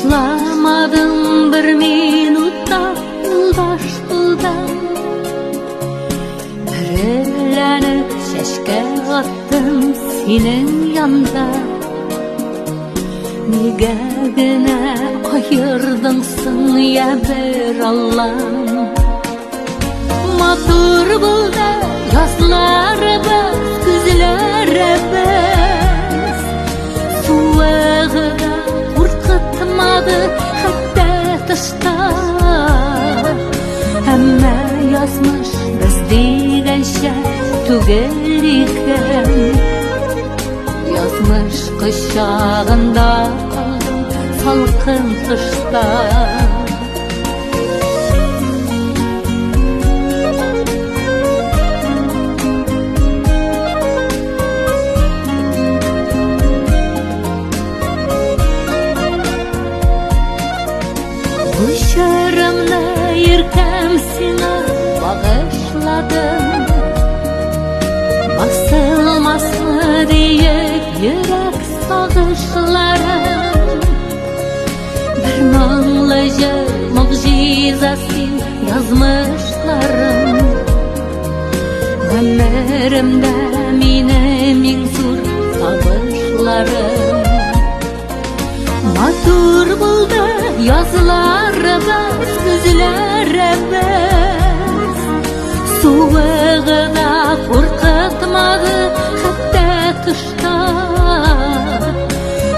Başlamadım bir minutta yıldaşlıdan, Birlenip şeşke attım senin yanda. Nige gine ayırdıngsın ya bir Allah'ım. Matur buldu yazlarımız, güzlerimiz. Soğuğuna korkutmadı hatta tışta. Hemme yazmış biz degan şey tugel iken. Yazmış kışağında kaldım salkın kışta. Bu şarımla yirkem sana bağışladım. Basılmaz mı diye yürek sağışlarım. Bir manlıca mucizesin yazmışlarım. Ömrümde benim en zor savaşlarım. Matur buldu yazlarımız, güzlerimiz. Soğuğuna korkutmadı hatta kışta.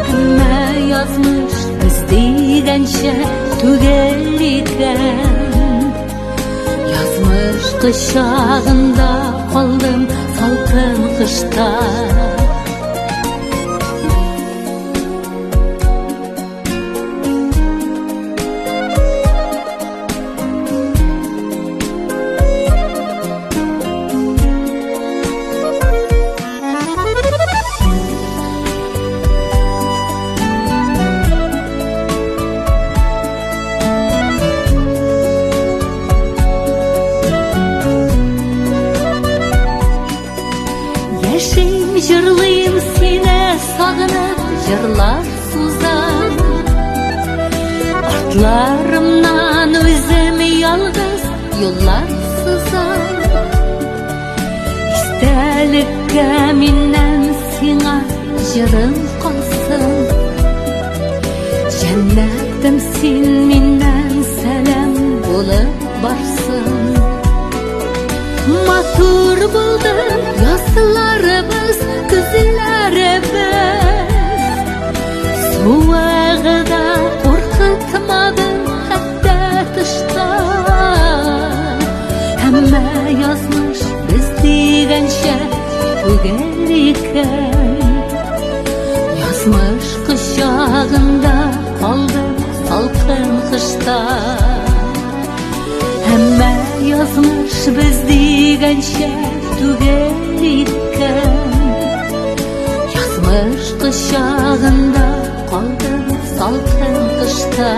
Hemme yazmış biz degan şey tugel iken. Yazmış kışağında kaldım salkın kışta. Jırlayım sine sağınıp jırlar suzan. Artlarımdan özüm yalgız yollar sızan. İstelikке minnen sina jırım kalsın. Cennetim sin minnen selam bulup barsın. Matur buldu yazlarımız, güzlerimiz. Soğuğuna korkutmadı hatta tışta. Hemme yazmış biz degan şey tugel iken. Yazmış kışağında kaldım salkın kışta. Hemme yazmış biz degan şey tugel iken. Yazmış kışağında kaldım salkın kışta.